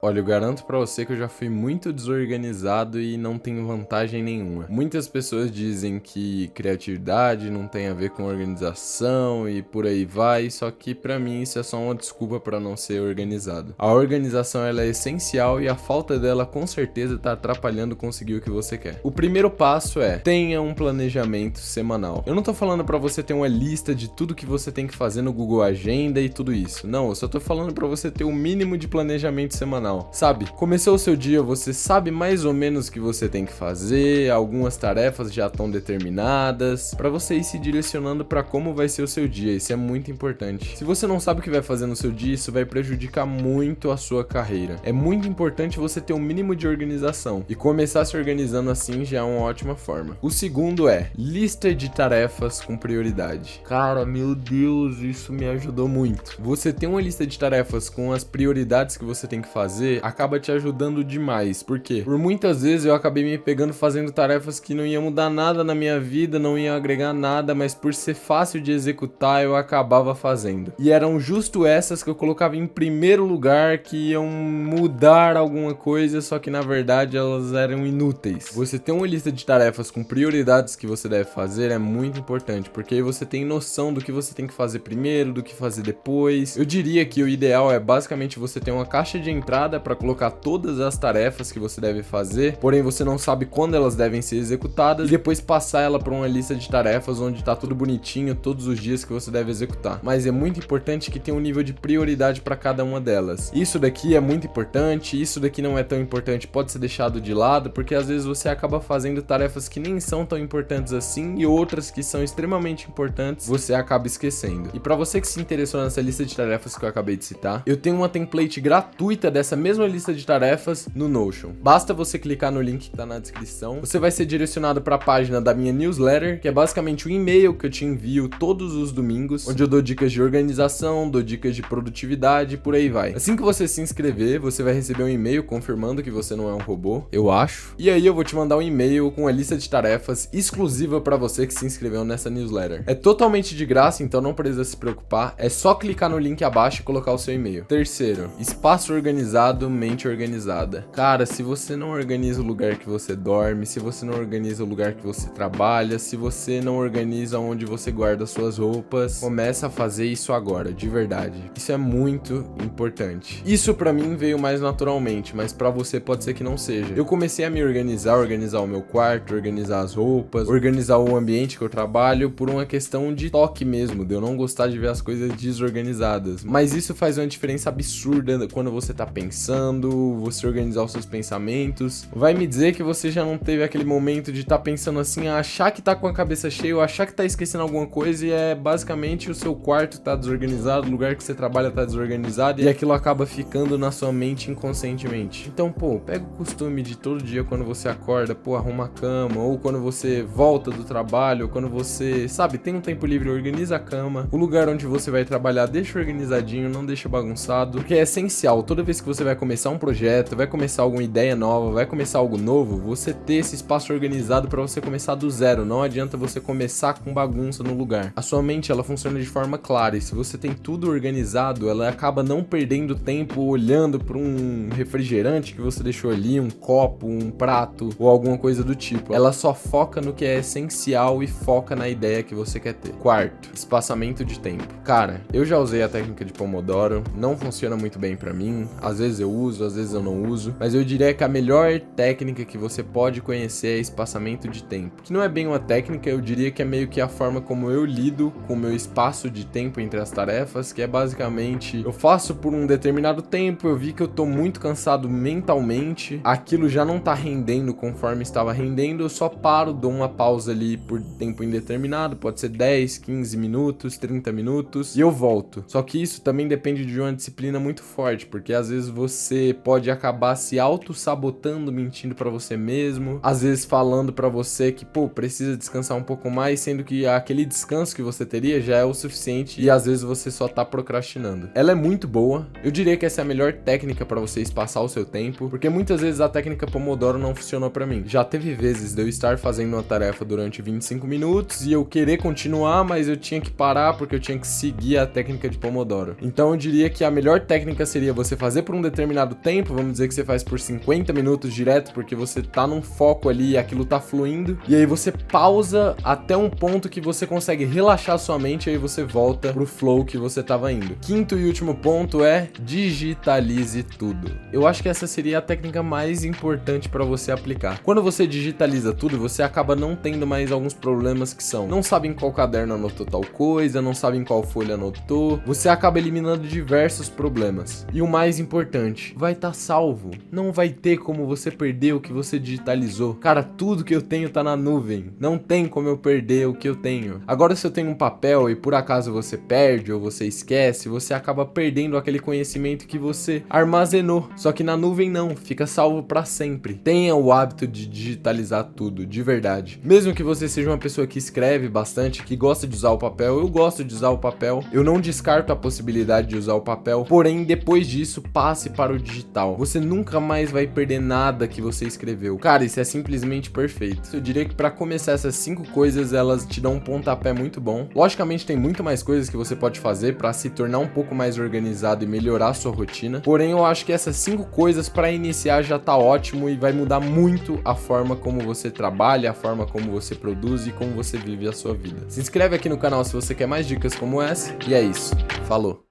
Olha, eu garanto pra você que eu já fui muito desorganizado e não tenho vantagem nenhuma. Muitas pessoas dizem que criatividade não tem a ver com organização e por aí vai, só que pra mim isso é só uma desculpa pra não ser organizado. A organização ela é essencial e a falta dela com certeza tá atrapalhando conseguir o que você quer. O primeiro passo é: tenha um planejamento semanal. Eu não tô falando pra você ter uma lista de tudo que você tem que fazer no Google Agenda e tudo isso. Não, eu só tô falando pra você ter o mínimo de planejamento semanal. Sabe, começou o seu dia, você sabe mais ou menos o que você tem que fazer, algumas tarefas já estão determinadas, para você ir se direcionando para como vai ser o seu dia. Isso é muito importante. Se você não sabe o que vai fazer no seu dia, isso vai prejudicar muito a sua carreira. É muito importante você ter um mínimo de organização e começar se organizando assim já é uma ótima forma. O segundo é lista de tarefas com prioridade. Cara, meu Deus, isso me ajudou muito. Você tem uma lista de tarefas com as prioridades que você tem que fazer, acaba te ajudando demais. Por quê? Por muitas vezes eu acabei me pegando fazendo tarefas que não iam mudar nada na minha vida, não iam agregar nada, mas por ser fácil de executar, eu acabava fazendo. E eram justo essas que eu colocava em primeiro lugar, que iam mudar alguma coisa, só que na verdade elas eram inúteis. Você ter uma lista de tarefas com prioridades que você deve fazer é muito importante, porque aí você tem noção do que você tem que fazer primeiro, do que fazer depois. Eu diria que o ideal é basicamente você ter uma caixa de entrada para colocar todas as tarefas que você deve fazer, porém você não sabe quando elas devem ser executadas, e depois passar ela para uma lista de tarefas onde tá tudo bonitinho, todos os dias que você deve executar. Mas é muito importante que tenha um nível de prioridade para cada uma delas. Isso daqui é muito importante, isso daqui não é tão importante, pode ser deixado de lado, porque às vezes você acaba fazendo tarefas que nem são tão importantes assim e outras que são extremamente importantes você acaba esquecendo. E para você que se interessou nessa lista de tarefas que eu acabei de citar, eu tenho uma template gratuita dessa mesma lista de tarefas no Notion. Basta você clicar no link que tá na descrição. Você vai ser direcionado para a página da minha newsletter, que é basicamente um e-mail que eu te envio todos os domingos, onde eu dou dicas de organização, dou dicas de produtividade, por aí vai. Assim que você se inscrever, você vai receber um e-mail confirmando que você não é um robô, eu acho. E aí eu vou te mandar um e-mail com a lista de tarefas exclusiva para você que se inscreveu nessa newsletter. É totalmente de graça, então não precisa se preocupar. É só clicar no link abaixo e colocar o seu e-mail. Terceiro, espaço organizado, mente organizada. Cara, se você não organiza o lugar que você dorme, se você não organiza o lugar que você trabalha, se você não organiza onde você guarda suas roupas, começa a fazer isso agora, de verdade. Isso é muito importante. Isso pra mim veio mais naturalmente, mas pra você pode ser que não seja. Eu comecei a me organizar o meu quarto, organizar as roupas, organizar o ambiente que eu trabalho por uma questão de toque mesmo, de eu não gostar de ver as coisas desorganizadas. Mas isso faz uma diferença absurda quando você tá pensando, você organizar os seus pensamentos. Vai me dizer que você já não teve aquele momento de estar pensando assim, achar que tá com a cabeça cheia, ou achar que tá esquecendo alguma coisa e é basicamente o seu quarto tá desorganizado, o lugar que você trabalha tá desorganizado e aquilo acaba ficando na sua mente inconscientemente. Então, pega o costume de todo dia quando você acorda, arruma a cama, ou quando você volta do trabalho, ou quando você, tem um tempo livre, organiza a cama, o lugar onde você vai trabalhar, deixa organizadinho, não deixa bagunçado, porque é essencial, toda vez que você vai começar um projeto, vai começar alguma ideia nova, vai começar algo novo, você ter esse espaço organizado para você começar do zero. Não adianta você começar com bagunça no lugar. A sua mente, ela funciona de forma clara, e se você tem tudo organizado, ela acaba não perdendo tempo olhando para um refrigerante que você deixou ali, um copo, um prato ou alguma coisa do tipo. Ela só foca no que é essencial e foca na ideia que você quer ter. Quarto, espaçamento de tempo. Cara, eu já usei a técnica de Pomodoro, não funciona muito bem pra mim, às vezes eu uso, às vezes eu não uso, mas eu diria que a melhor técnica que você pode conhecer é espaçamento de tempo. Que não é bem uma técnica, eu diria que é meio que a forma como eu lido com o meu espaço de tempo entre as tarefas, que é basicamente, eu faço por um determinado tempo, eu vi que eu tô muito cansado mentalmente, aquilo já não tá rendendo conforme estava rendendo, eu só paro, dou uma pausa ali por tempo indeterminado, pode ser 10, 15 minutos, 30 minutos, e eu volto. Só que isso também depende de uma disciplina muito forte, porque às vezes você pode acabar se auto-sabotando, mentindo pra você mesmo, às vezes falando pra você que, precisa descansar um pouco mais, sendo que aquele descanso que você teria já é o suficiente e às vezes você só tá procrastinando. Ela é muito boa, eu diria que essa é a melhor técnica pra você espaçar o seu tempo, porque muitas vezes a técnica Pomodoro não funcionou pra mim. Já teve vezes de eu estar fazendo uma tarefa durante 25 minutos e eu querer continuar, mas eu tinha que parar porque eu tinha que seguir a técnica de Pomodoro. Então eu diria que a melhor técnica seria você fazer por um determinado tempo, vamos dizer que você faz por 50 minutos direto, porque você tá num foco ali e aquilo tá fluindo, e aí você pausa até um ponto que você consegue relaxar sua mente e aí você volta pro flow que você tava indo. Quinto e último ponto é digitalize tudo. Eu acho que essa seria a técnica mais importante para você aplicar. Quando você digitaliza tudo, você acaba não tendo mais alguns problemas que são: não sabe em qual caderno anotou tal coisa, não sabe em qual folha anotou, você acaba eliminando diversos problemas. E o mais importante, vai estar salvo. Não vai ter como você perder o que você digitalizou. Cara, tudo que eu tenho tá na nuvem. Não tem como eu perder o que eu tenho. Agora, se eu tenho um papel e por acaso você perde ou você esquece, você acaba perdendo aquele conhecimento que você armazenou. Só que na nuvem não, fica salvo para sempre. Tenha o hábito de digitalizar tudo, de verdade. Mesmo que você seja uma pessoa que escreve bastante, que gosta de usar o papel, eu gosto de usar o papel. Eu não descarto a possibilidade de usar o papel, porém depois disso passe para o digital. Você nunca mais vai perder nada que você escreveu. Cara, isso é simplesmente perfeito. Eu diria que para começar essas 5 coisas, elas te dão um pontapé muito bom. Logicamente tem muito mais coisas que você pode fazer para se tornar um pouco mais organizado e melhorar a sua rotina. Porém, eu acho que essas 5 coisas para iniciar já tá ótimo e vai mudar muito a forma como você trabalha, a forma como você produz e como você vive a sua vida. Se inscreve aqui no canal se você quer mais dicas como essa. E é isso. Falou!